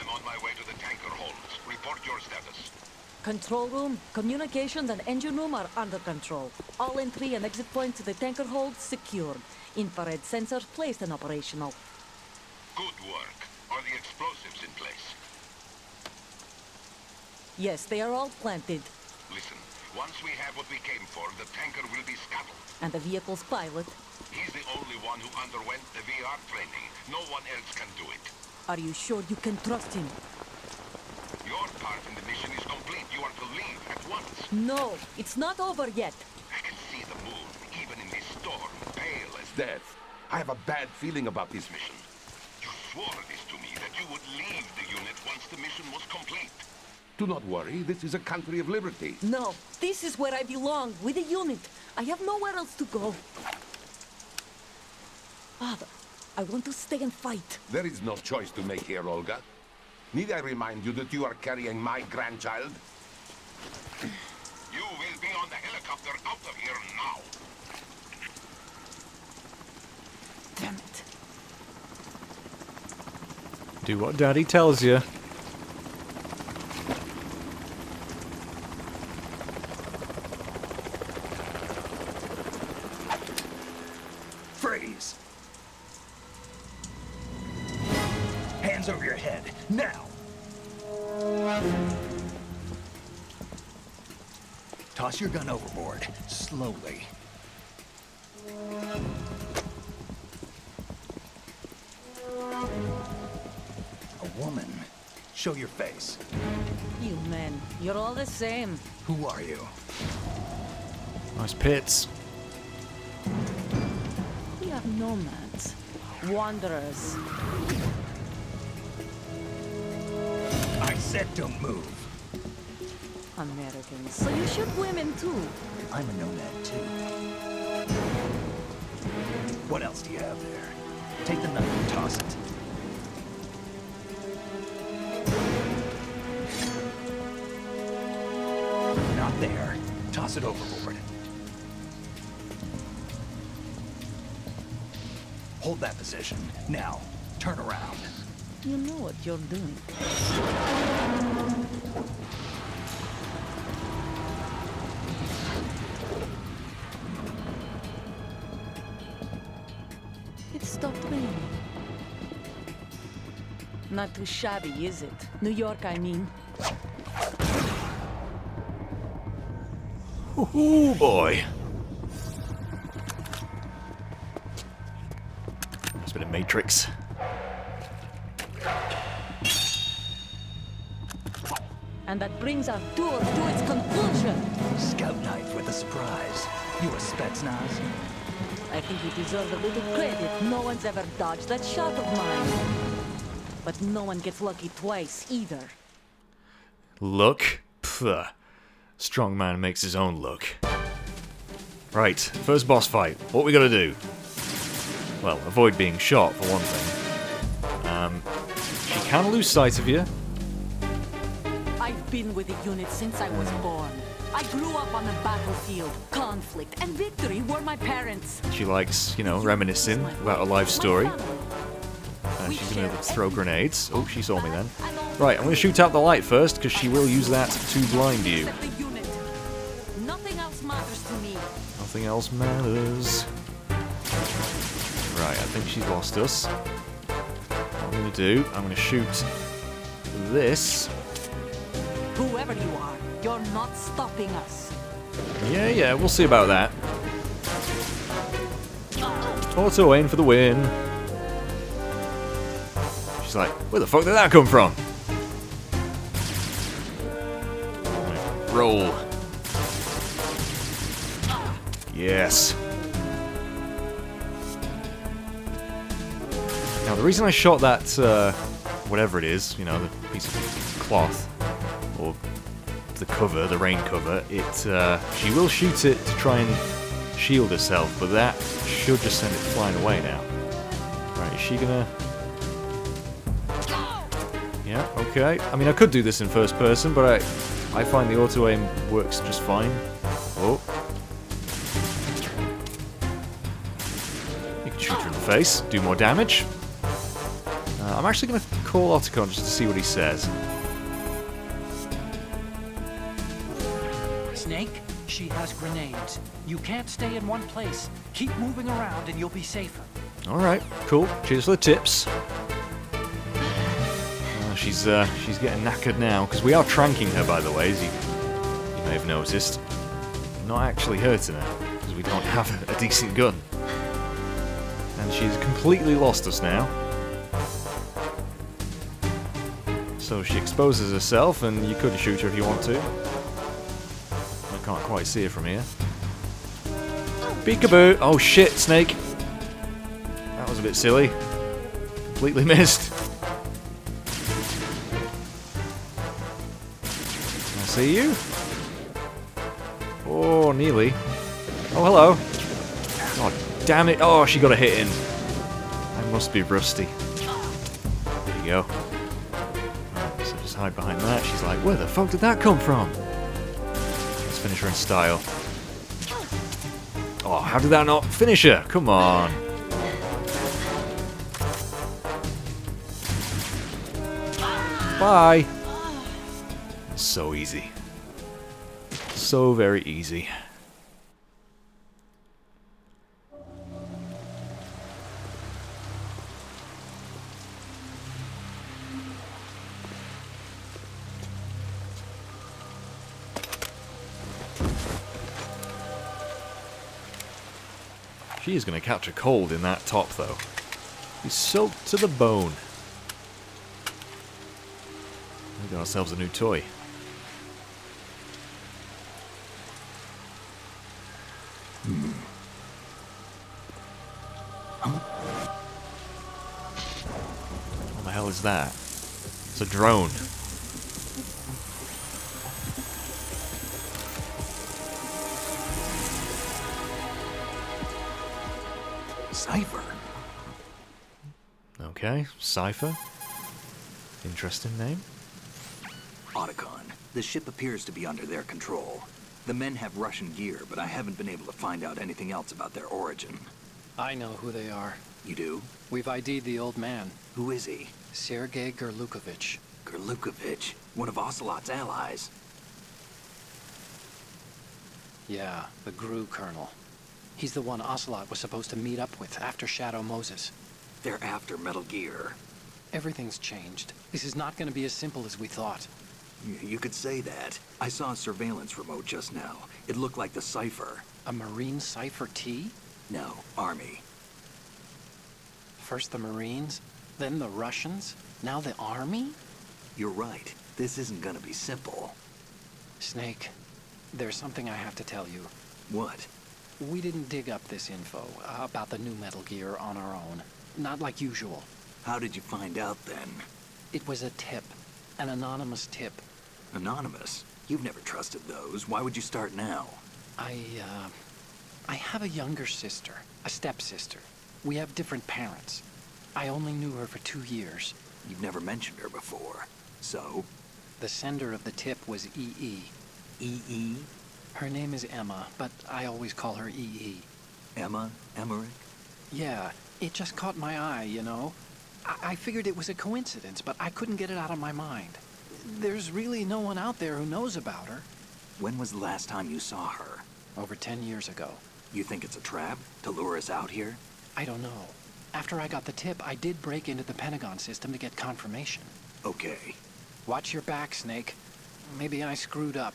I'm on my way to the tanker holds. Report your status. Control room, communications, and engine room are under control. All entry and exit points to the tanker hold secured. Infrared sensors placed and operational. Good work. Are the explosives in place? Yes, they are all planted. Listen, once we have what we came for, the tanker will be scuttled. And the vehicle's pilot. He's the only one who underwent the VR training. No one else can do it. Are you sure you can trust him? Your part in the mission is complete. You are to leave at once. No, it's not over yet. I can see the moon, even in this storm, pale as death. I have a bad feeling about this mission. You swore this to me, that you would leave the unit once the mission was complete. Do not worry, this is a country of liberty. No, this is where I belong, with the unit. I have nowhere else to go. Father, I want to stay and fight. There is no choice to make here, Olga. Need I remind you that you are carrying my grandchild? You will be on the helicopter out of here now. Damn it. Do what Daddy tells you. Freeze! Hands over your head, now! Toss your gun overboard, slowly. A woman. Show your face. You men, you're all the same. Who are you? Nice pits. We are nomads. Wanderers. I said don't move. Americans. So you shoot women too. I'm a nomad too. What else do you have there? Take the knife and toss it. Not there. Toss it overboard. Hold that position. Now, turn around. You know what you're doing. It stopped raining. Not too shabby, is it? New York, I mean. Oh boy. It's a bit of Matrix. And that brings our tour to its conclusion. Scout knife with a surprise. You a Spetsnaz? I think you deserve a little credit. No one's ever dodged that shot of mine. But no one gets lucky twice, either. Look? Pfft. Strong man makes his own look. Right, first boss fight. What we gotta do? Well, avoid being shot, for one thing. She can lose sight of you. I've been with the unit since I was born. I grew up on the battlefield. Conflict and victory were my parents. She likes, you know, reminiscing about a life story. She's gonna throw grenades. Oh, she saw me then. Right, I'm gonna shoot out the light first, because she will use that to blind you. Nothing else matters to me. Nothing else matters. Right, I think she's lost us. What I'm gonna do, I'm gonna shoot this. Whoever you are, you're not stopping us. Yeah, we'll see about that. Auto aim for the win. She's like, where the fuck did that come from? Roll. Yes. Now the reason I shot that, whatever it is, you know, the piece of cloth, or the cover, the rain cover, she will shoot it to try and shield herself, but that should just send it flying away now. Right, is she gonna... Yeah, okay. I mean, I could do this in first person, but I find the auto-aim works just fine. Oh. You can shoot her in the face, do more damage. I'm actually going to call Otacon just to see what he says. Snake, she has grenades. You can't stay in one place. Keep moving around and you'll be safer. Alright, cool. Cheers for the tips. She's getting knackered now, because we are tranking her, by the way, as you may have noticed. Not actually hurting her, because we don't have a decent gun. And she's completely lost us now. So she exposes herself, and you could shoot her if you want to. I can't quite see her from here. Peekaboo! Oh shit, Snake! That was a bit silly. Completely missed. I see you. Oh, nearly. Oh, hello. God damn it. Oh, she got a hit in. I must be rusty. There you go. Right, so just hide behind that. She's like, where the fuck did that come from? Let's finish her in style. Oh, how did that not finish her? Come on. Bye. So easy. So very easy. She is going to catch a cold in that top, though. He's soaked to the bone. We got ourselves a new toy. What the hell is that? It's a drone. Cypher. Okay, Cypher. Interesting name. Otacon. The ship appears to be under their control. The men have Russian gear, but I haven't been able to find out anything else about their origin. I know who they are. You do? We've ID'd the old man, Who is he? Sergei Gerlukovich. Gerlukovich, one of Ocelot's allies. Yeah, the GRU colonel. He's the one Ocelot was supposed to meet up with after Shadow Moses. They're after Metal Gear. Everything's changed. This is not going to be as simple as we thought. You could say that. I saw a surveillance remote just now. It looked like the Cypher. A Marine Cypher T? No, Army. First the Marines, then the Russians, now the Army? You're right. This isn't gonna be simple. Snake, there's something I have to tell you. What? We didn't dig up this info about the new Metal Gear on our own. Not like usual. How did you find out then? It was a tip. An anonymous tip. Anonymous? You've never trusted those. Why would you start now? I have a younger sister, a stepsister. We have different parents. I only knew her for 2 years. You've never mentioned her before. So? The sender of the tip was EE. EE? Her name is Emma, but I always call her EE. Emma? Emmerich? Yeah, it just caught my eye, you know? I figured it was a coincidence, but I couldn't get it out of my mind. There's really no one out there who knows about her. When was the last time you saw her? Over 10 years ago. You think it's a trap? To lure us out here? I don't know. After I got the tip, I did break into the Pentagon system to get confirmation. Okay. Watch your back, Snake. Maybe I screwed up.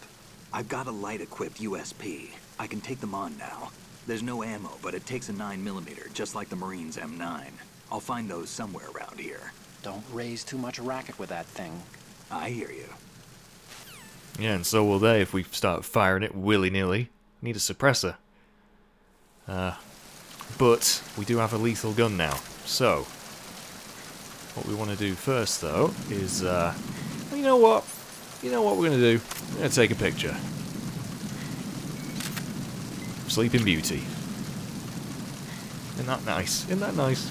I've got a light-equipped USP. I can take them on now. There's no ammo, but it takes a 9mm, just like the Marines' M9. I'll find those somewhere around here. Don't raise too much racket with that thing. I hear you. Yeah, and so will they if we start firing it willy-nilly. Need a suppressor. But we do have a lethal gun now. So, what we want to do first, though, is, well, you know what? You know what we're going to do? We're going to take a picture. Sleeping Beauty. Isn't that nice? Isn't that nice?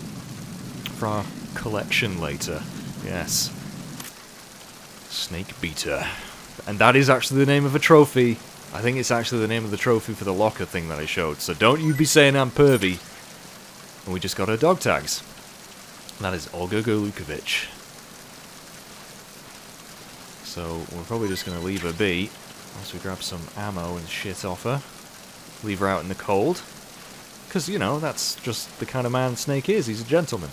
For our collection later. Yes. Snake Beater. And that is actually the name of a trophy. I think it's actually the name of the trophy for the locker thing that I showed. So don't you be saying I'm pervy. And we just got our dog tags. That is Olga Golukovich. So we're probably just going to leave her be once we grab some ammo and shit off her. Leave her out in the cold. Because, you know, that's just the kind of man Snake is. He's a gentleman.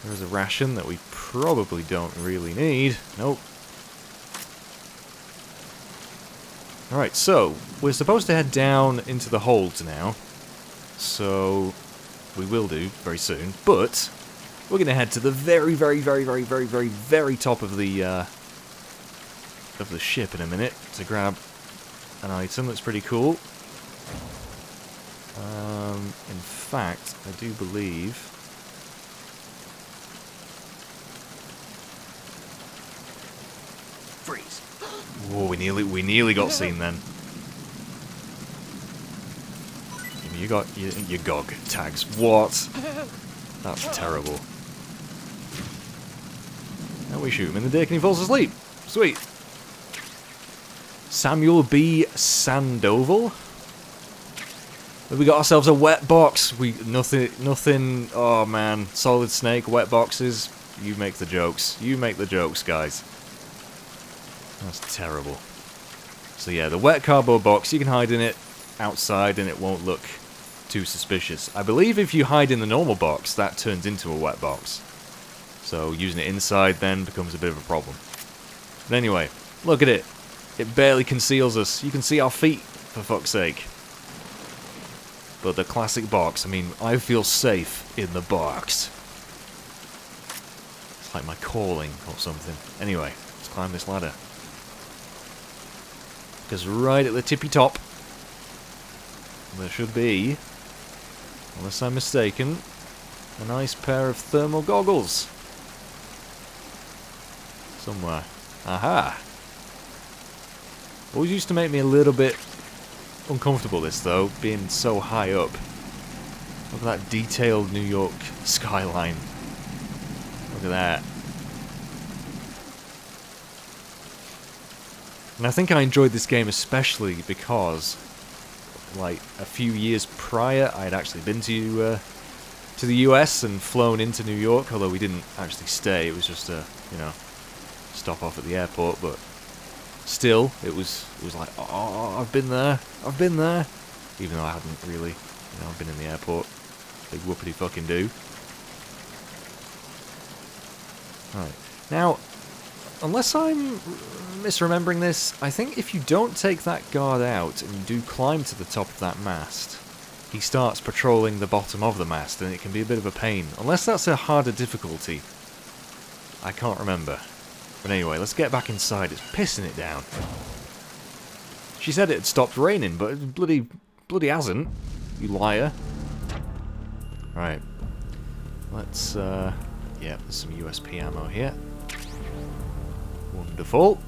There's a ration that we probably don't really need. Nope. Alright, so we're supposed to head down into the holds now. So we will do very soon. But we're going to head to the very, very, very, very, very, very, very top of the ship in a minute to grab an item that's pretty cool. In fact, I do believe... Freeze. Whoa, we nearly got seen then. You got your GOG tags. What? That's terrible. Now we shoot him in the dick and he falls asleep. Sweet. Samuel B. Sandoval. We got ourselves a wet box. Nothing. Oh man, Solid Snake wet boxes. You make the jokes. You make the jokes, guys. That's terrible. So yeah, the wet cardboard box. You can hide in it outside, and it won't look too suspicious. I believe if you hide in the normal box, that turns into a wet box. So using it inside then becomes a bit of a problem. But anyway, look at it. It barely conceals us. You can see our feet, for fuck's sake. But the classic box, I mean, I feel safe in the box. It's like my calling or something. Anyway, let's climb this ladder. Because right at the tippy top, there should be, unless I'm mistaken, a nice pair of thermal goggles. Somewhere. Aha! Always used to make me a little bit uncomfortable, this though, being so high up. Look at that detailed New York skyline. Look at that. And I think I enjoyed this game especially because, like, a few years prior, I had actually been to the US and flown into New York, although we didn't actually stay. It was just a, you know, stop off at the airport, but still, it was like, oh, I've been there, even though I hadn't really, you know, been in the airport. Big whoopity fucking do. Right, now, unless I'm misremembering this, I think if you don't take that guard out and you do climb to the top of that mast, he starts patrolling the bottom of the mast, and it can be a bit of a pain. Unless that's a harder difficulty. I can't remember. But anyway, let's get back inside. It's pissing it down. She said it had stopped raining, but it bloody hasn't. You liar. Right. Let's, yeah, there's some USP ammo here. Wonderful.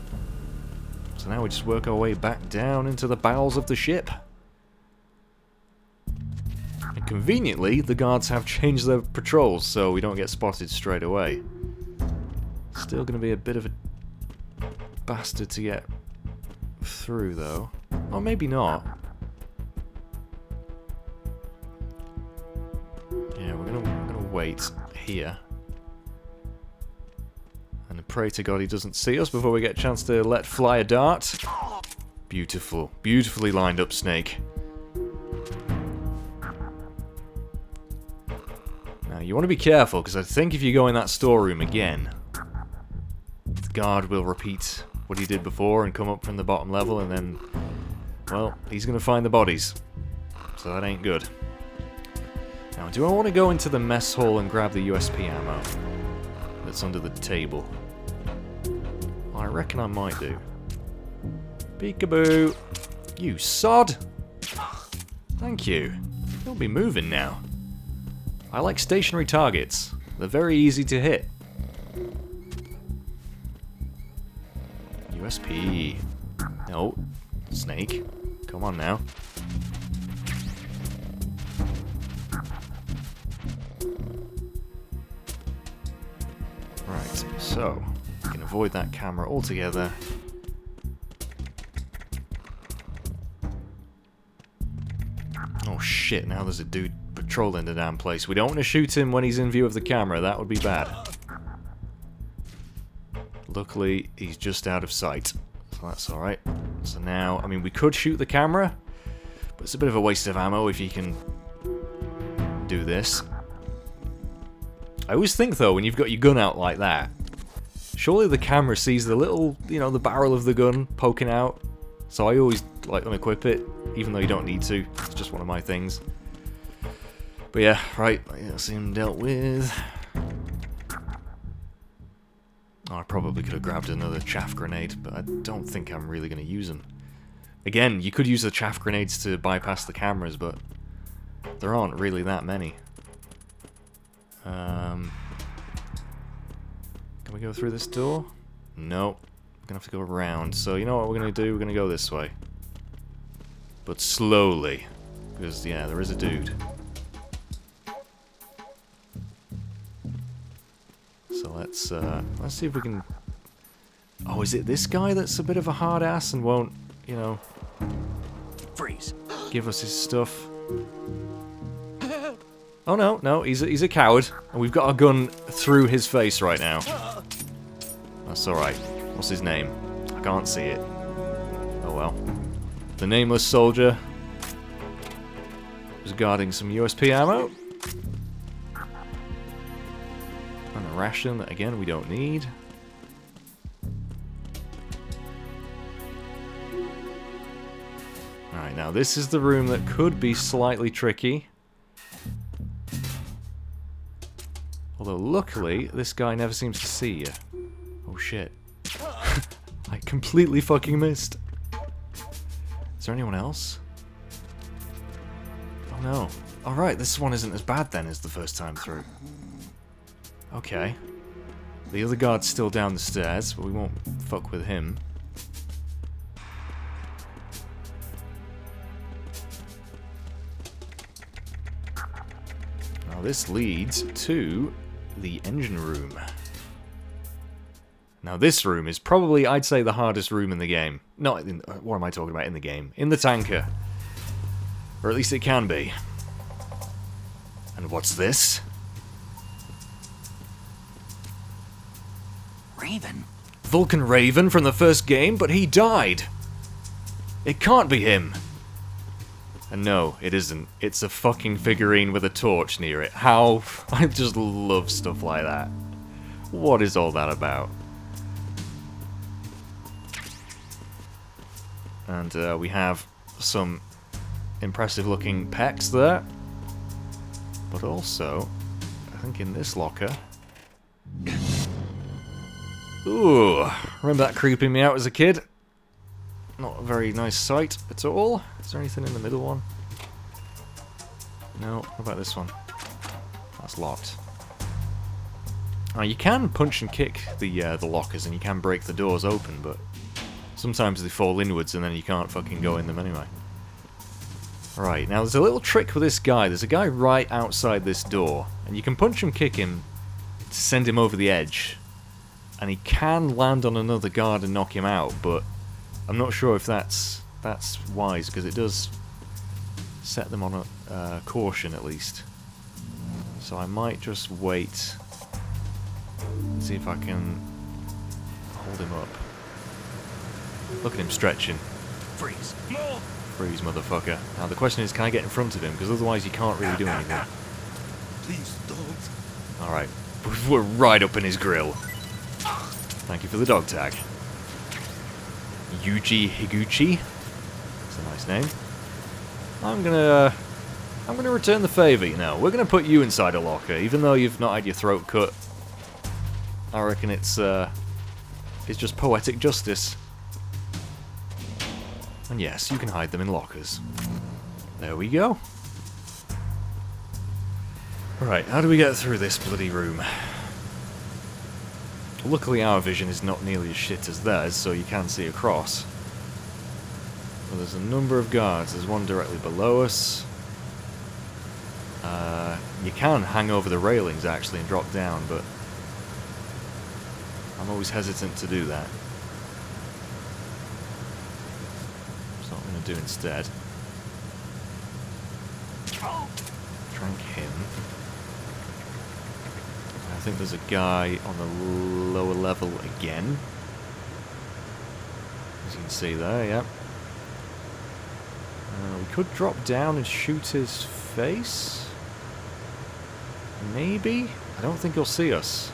So now we just work our way back down into the bowels of the ship. And conveniently, the guards have changed their patrols, so we don't get spotted straight away. Still going to be a bit of a bastard to get through, though. Or maybe not. Yeah, we're gonna wait here. And pray to God he doesn't see us before we get a chance to let fly a dart. Beautiful. Beautifully lined up, Snake. Now, you want to be careful, because I think if you go in that storeroom again, the guard will repeat what he did before and come up from the bottom level, and then, well, he's going to find the bodies. So that ain't good. Now, do I want to go into the mess hall and grab the USP ammo that's under the table? I reckon I might do. Peekaboo! You sod! Thank you. You'll be moving now. I like stationary targets. They're very easy to hit. USP. No. Snake. Come on now. Right, so we can avoid that camera altogether. Oh shit, now there's a dude patrolling the damn place. We don't want to shoot him when he's in view of the camera. That would be bad. Luckily, he's just out of sight. So that's alright. So now, I mean, we could shoot the camera, but it's a bit of a waste of ammo if you can do this. I always think, though, when you've got your gun out like that, surely the camera sees the little, you know, the barrel of the gun poking out. So I always, like, unequip it, even though you don't need to. It's just one of my things. But yeah, right, that's him dealt with. Oh, I probably could have grabbed another chaff grenade, but I don't think I'm really going to use them. Again, you could use the chaff grenades to bypass the cameras, but there aren't really that many. Can we go through this door? Nope. We're gonna have to go around. So you know what we're gonna do? We're gonna go this way. But slowly. Because, yeah, there is a dude. So let's see if we can... Oh, is it this guy that's a bit of a hard ass and won't, you know... Freeze. Give us his stuff? Oh no, he's a coward, and we've got a gun through his face right now. That's alright. What's his name? I can't see it. Oh well. The nameless soldier was guarding some USP ammo. And a ration that, again, we don't need. Alright, now this is the room that could be slightly tricky. Although, luckily, this guy never seems to see you. Oh, shit. I completely fucking missed. Is there anyone else? Oh, no. Alright, this one isn't as bad, then, as the first time through. Okay. The other guard's still down the stairs, but we won't fuck with him. Now, this leads to... the engine room. Now this room is probably, I'd say, the hardest room in the game. Not in, what am I talking about in the game? In the tanker. Or at least it can be. And what's this? Raven? Vulcan Raven from the first game, but he died. It can't be him. And no, it isn't. It's a fucking figurine with a torch near it. How? I just love stuff like that. What is all that about? And we have some impressive looking pecs there. But also, I think in this locker... Ooh, remember that creeping me out as a kid? Not a very nice sight at all. Is there anything in the middle one? No. What about this one? That's locked. Now you can punch and kick the lockers, and you can break the doors open, but sometimes they fall inwards, and then you can't fucking go in them anyway. Right. Now there's a little trick with this guy. There's a guy right outside this door, and you can punch and kick him to send him over the edge, and he can land on another guard and knock him out, but I'm not sure if that's wise, because it does set them on a caution at least. So I might just wait and see if I can hold him up. Look at him stretching. Freeze. Freeze, motherfucker. Now the question is, can I get in front of him? Because otherwise you can't really do anything. Please don't. Alright, we're right up in his grill. Thank you for the dog tag. Yuji Higuchi. That's a nice name. I'm gonna return the favour, you know. We're gonna put you inside a locker, even though you've not had your throat cut. I reckon it's just poetic justice. And yes, you can hide them in lockers. There we go. Right, how do we get through this bloody room? Luckily our vision is not nearly as shit as theirs, so you can see across. Well, there's a number of guards. There's one directly below us. You can hang over the railings actually and drop down, but I'm always hesitant to do that. That's what I'm going to do instead. Try and I think there's a guy on the lower level again. As you can see there, yeah. We could drop down and shoot his face. Maybe? I don't think he'll see us.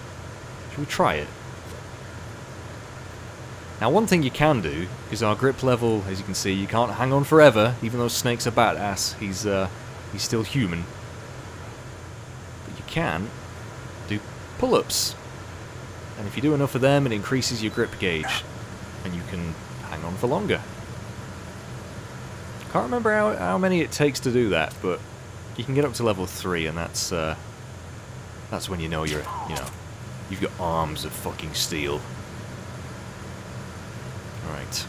Should we try it? Now, one thing you can do, is our grip level, as you can see, you can't hang on forever, even though Snake's a badass. He's still human. But you can do pull-ups. And if you do enough of them, it increases your grip gauge. And you can hang on for longer. Can't remember how many it takes to do that, but you can get up to level 3, and that's when you know you've got arms of fucking steel. Right.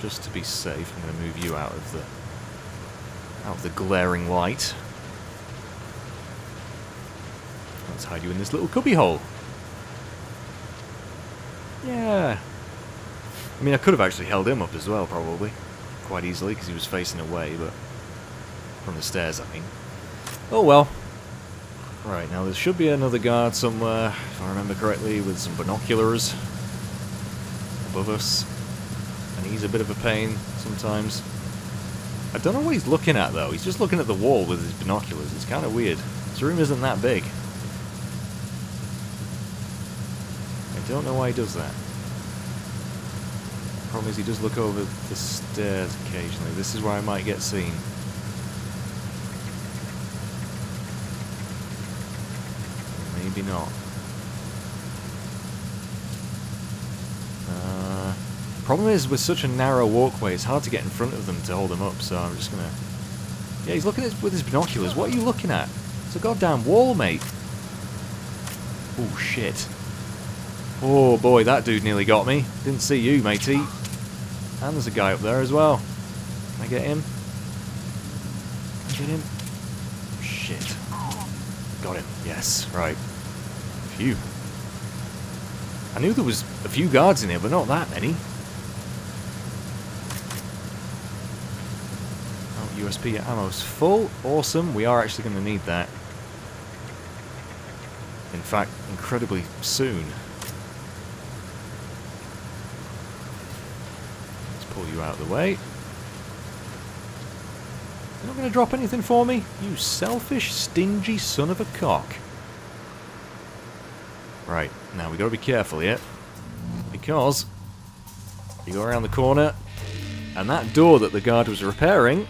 Just to be safe, I'm going to move you out of the glaring light. Let's hide you in this little cubby hole. Yeah. I mean, I could have actually held him up as well, probably. Quite easily, because he was facing away, but... From the stairs, I mean. Oh well. Right, now there should be another guard somewhere, if I remember correctly, with some binoculars above us. And he's a bit of a pain sometimes. I don't know what he's looking at, though. He's just looking at the wall with his binoculars. It's kind of weird. This room isn't that big. I don't know why he does that. Problem is he does look over the stairs occasionally. This is where I might get seen. Maybe not. Problem is, with such a narrow walkway, it's hard to get in front of them to hold them up, so I'm just gonna... Yeah, he's looking with his binoculars. What are you looking at? It's a goddamn wall, mate. Oh, shit. Oh, boy, that dude nearly got me. Didn't see you, matey. And there's a guy up there as well. Can I get him? Can I get him? Shit. Got him. Yes, right. Phew. I knew there was a few guards in here, but not that many. Oh, USP ammo's full. Awesome. We are actually going to need that. In fact, incredibly soon. Pull you out of the way. You're not going to drop anything for me? You selfish, stingy son of a cock. Right, now we got to be careful here. Because you go around the corner, and that door that the guard was repairing,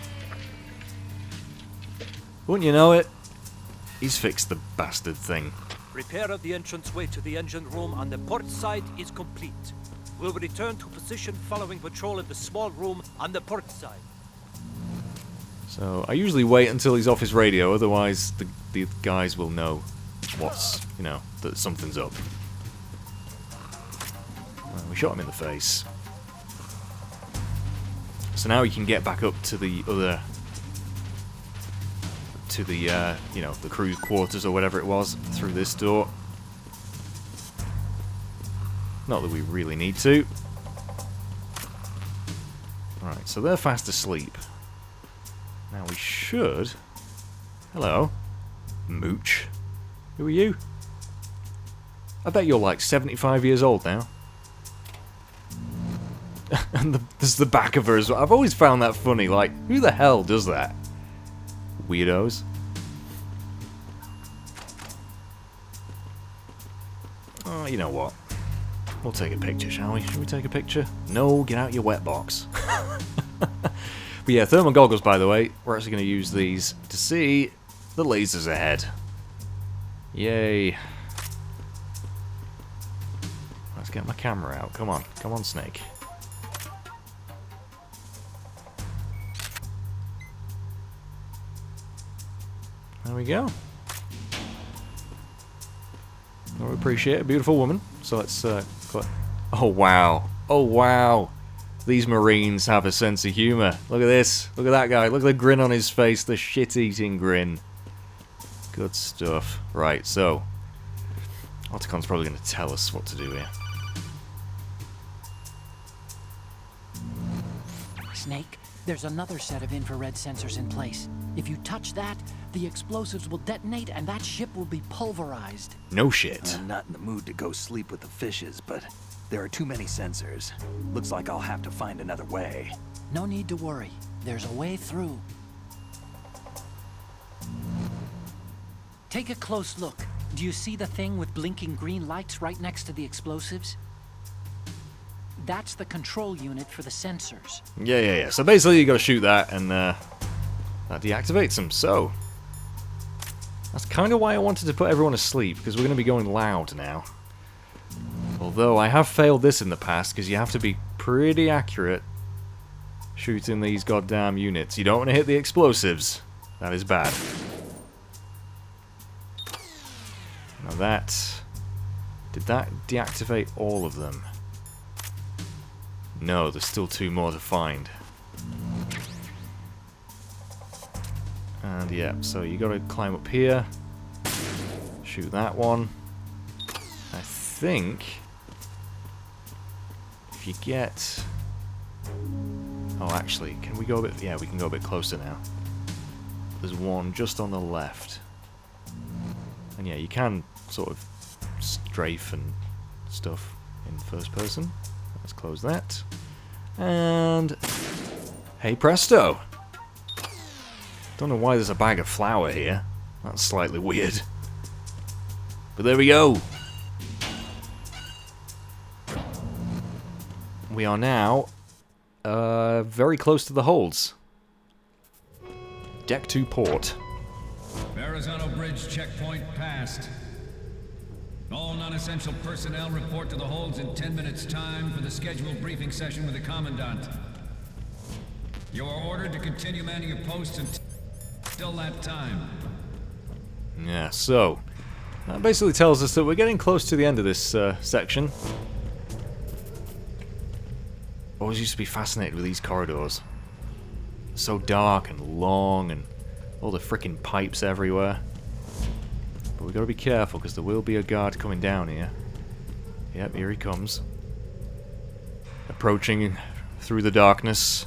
wouldn't you know it, he's fixed the bastard thing. Repair of the entranceway to the engine room on the port side is complete. We'll return to position following patrol in the small room on the port side. So, I usually wait until he's off his radio, otherwise the guys will know what's, that something's up. Well, we shot him in the face. So now he can get back up to the other... to the, the crew's quarters or whatever it was, through this door. Not that we really need to. Alright, so they're fast asleep. Now we should... Hello. Mooch. Who are you? I bet you're like 75 years old now. And there's the back of her as well. I've always found that funny. Like, who the hell does that? Weirdos. Oh, you know what? We'll take a picture, shall we? Should we take a picture? No, get out your wet box. But yeah, thermal goggles, by the way. We're actually going to use these to see the lasers ahead. Yay. Let's get my camera out. Come on. Come on, Snake. There we go. I appreciate it. Beautiful woman. So let's... oh, wow. Oh, wow. These Marines have a sense of humour. Look at this. Look at that guy. Look at the grin on his face. The shit-eating grin. Good stuff. Right, so... Otacon probably going to tell us what to do here. Snake, there's another set of infrared sensors in place. If you touch that, The explosives will detonate and that ship will be pulverized. No shit. I'm not in the mood to go sleep with the fishes, but there are too many sensors. Looks like I'll have to find another way. No need to worry. There's a way through. Take a close look. Do you see the thing with blinking green lights right next to the explosives? That's the control unit for the sensors. Yeah. So basically you gotta shoot that and that deactivates them. So that's kind of why I wanted to put everyone asleep, because we're gonna be going loud now. Although I have failed this in the past, because you have to be pretty accurate shooting these goddamn units. You don't want to hit the explosives. That is bad. Now that... Did that deactivate all of them? No, there's still 2 more to find. And yeah, so you gotta climb up here. Shoot that one. I think... If you get... Oh, actually, can we go a bit... Yeah, we can go a bit closer now. There's one just on the left. And yeah, you can sort of strafe and stuff in first person. Let's close that. And... Hey presto! Don't know why there's a bag of flour here. That's slightly weird. But there we go! We are now very close to the holds. Deck 2 port. Verrazano Bridge checkpoint passed. All non-essential personnel report to the holds in 10 minutes' time for the scheduled briefing session with the Commandant. You are ordered to continue manning your posts until that time. Yeah, so that basically tells us that we're getting close to the end of this section. Always used to be fascinated with these corridors. So dark and long and all the frickin' pipes everywhere. But we gotta be careful because there will be a guard coming down here. Yep, here he comes. Approaching through the darkness.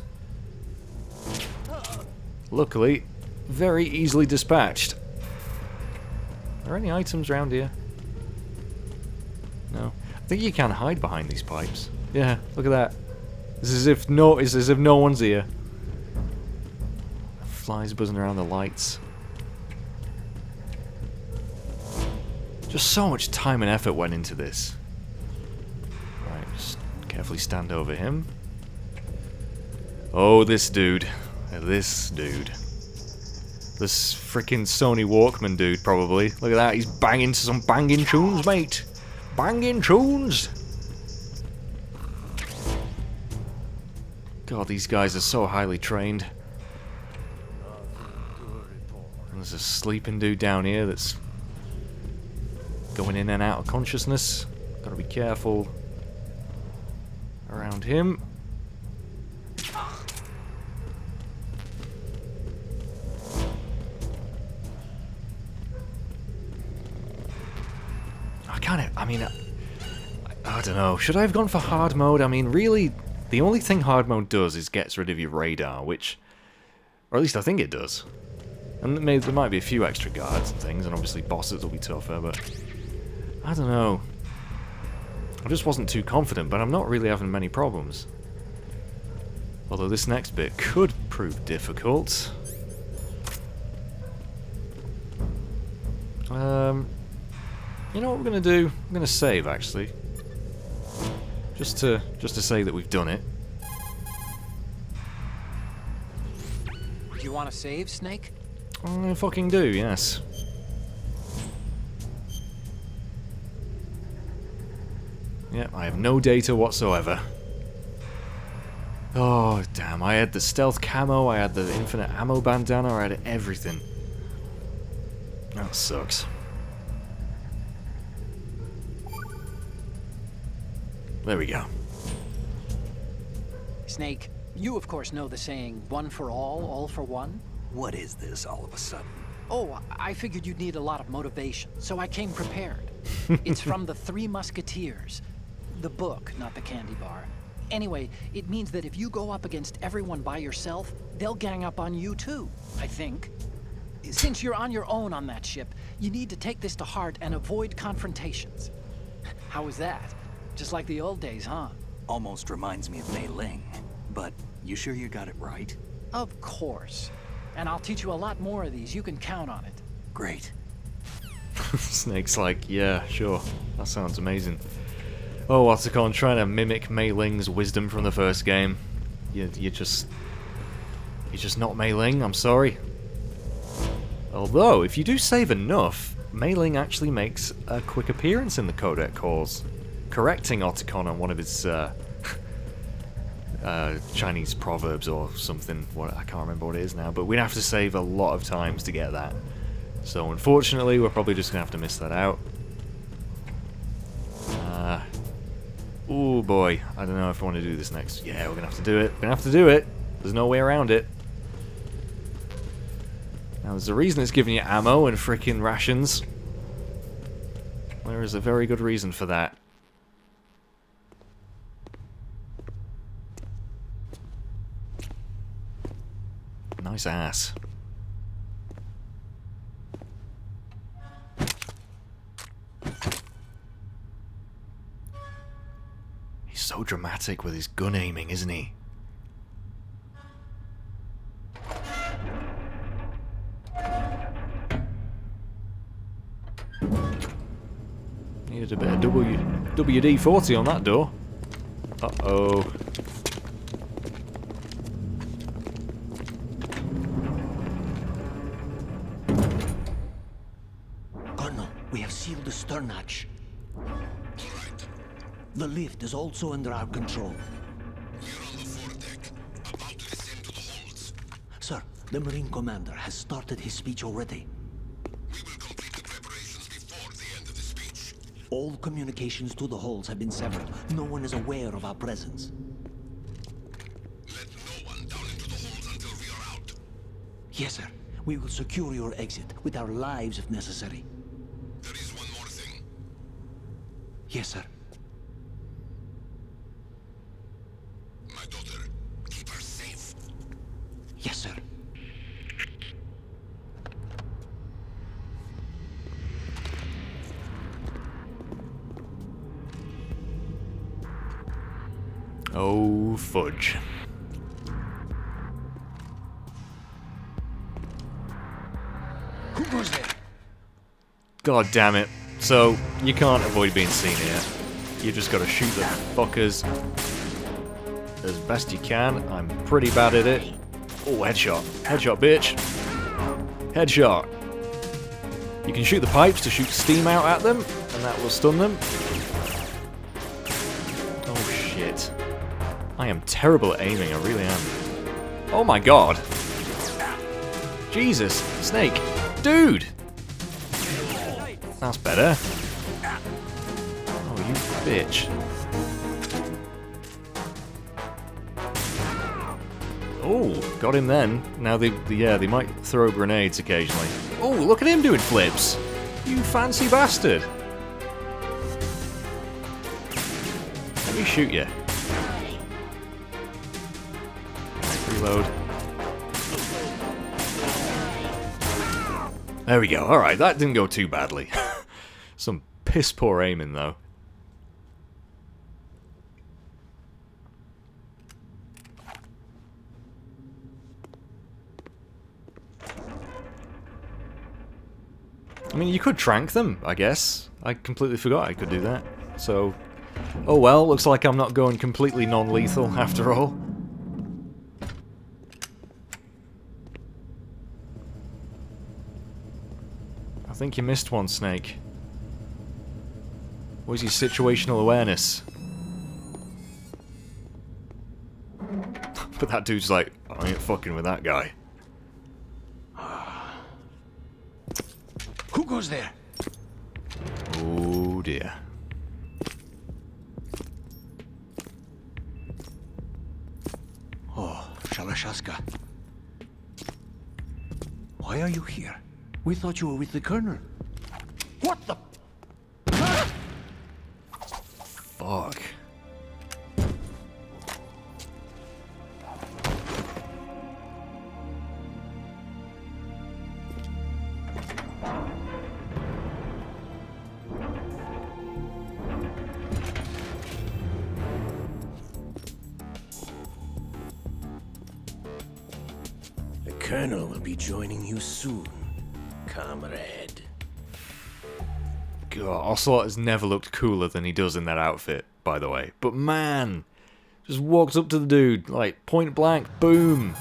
Luckily, very easily dispatched. Are there any items around here? No. I think you can hide behind these pipes. Yeah, look at that. It's as if no one's here. Flies buzzing around the lights. Just so much time and effort went into this. Right, just carefully stand over him. Oh, this dude. This dude. This freaking Sony Walkman dude, probably. Look at that, he's banging to some banging tunes, mate. Banging tunes! God, these guys are so highly trained. And there's a sleeping dude down here that's going in and out of consciousness. Gotta be careful around him. I don't know. Should I have gone for hard mode? I mean, really, the only thing hard mode does is gets rid of your radar, which... Or at least I think it does. And there might be a few extra guards and things, and obviously bosses will be tougher, but... I don't know. I just wasn't too confident, but I'm not really having many problems. Although this next bit could prove difficult. You know what we're gonna do? I'm gonna save, actually. Just to say that we've done it. Do you want to save, Snake? I fucking do, yes. Yep, I have no data whatsoever. Oh, damn, I had the stealth camo, I had the infinite ammo bandana, I had everything. That sucks. There we go. Snake, you of course know the saying, one for all for one? What is this all of a sudden? Oh, I figured you'd need a lot of motivation, so I came prepared. It's from the Three Musketeers. The book, not the candy bar. Anyway, it means that if you go up against everyone by yourself, they'll gang up on you too, I think. Since you're on your own on that ship, you need to take this to heart and avoid confrontations. How was that? Just like the old days, huh? Almost reminds me of Mei Ling. But you sure you got it right? Of course. And I'll teach you a lot more of these. You can count on it. Great. Snake's like, yeah, sure. That sounds amazing. Oh, Otacon, trying to mimic Mei Ling's wisdom from the first game. You're just not Mei Ling, I'm sorry. Although, if you do save enough, Mei Ling actually makes a quick appearance in the Codec calls, correcting Otacon on one of his Chinese proverbs or something. I can't remember what it is now, but we'd have to save a lot of times to get that. So unfortunately, we're probably just going to have to miss that out. Oh boy, I don't know if I want to do this next. Yeah, we're going to have to do it. We're going to have to do it. There's no way around it. Now, there's a reason it's giving you ammo and frickin' rations. There is a very good reason for that. Nice ass. He's so dramatic with his gun aiming, isn't he? Needed a bit of WD-40 on that door. Uh-oh. Colonel, we have sealed the stern hatch. The lift is also under our control. We're on the foredeck, about to descend to the holds. Sir, the Marine Commander has started his speech already. We will complete the preparations before the end of the speech. All communications to the holds have been severed. No one is aware of our presence. Let no one down into the holds until we are out. Yes, sir. We will secure your exit with our lives if necessary. There is one more thing. Yes, sir. My daughter, keep her safe. Yes, sir. Oh, fudge. Who goes there? God damn it. So, you can't avoid being seen here. You just gotta shoot the fuckers as best you can. I'm pretty bad at it. Oh, headshot. Headshot, bitch. Headshot. You can shoot the pipes to shoot steam out at them, and that will stun them. Oh, shit. I am terrible at aiming, I really am. Oh my god. Jesus. Snake. Dude! That's better. Oh, you bitch. Oh, got him then. Now they might throw grenades occasionally. Oh, look at him doing flips. You fancy bastard. Let me shoot you. Right, reload. There we go. Alright, that didn't go too badly. Some piss poor aiming though. I mean, you could trank them, I guess. I completely forgot I could do that. So, oh well, looks like I'm not going completely non-lethal after all. I think you missed one, Snake. Where's your situational awareness? But that dude's like, I ain't fucking with that guy. Who goes there? Oh dear. Oh, Shalashaska. Why are you here? We thought you were with the Colonel. What the? Fuck. Colonel will be joining you soon, comrade. God, Ocelot has never looked cooler than he does in that outfit, by the way. But man, just walks up to the dude, like, point blank, boom.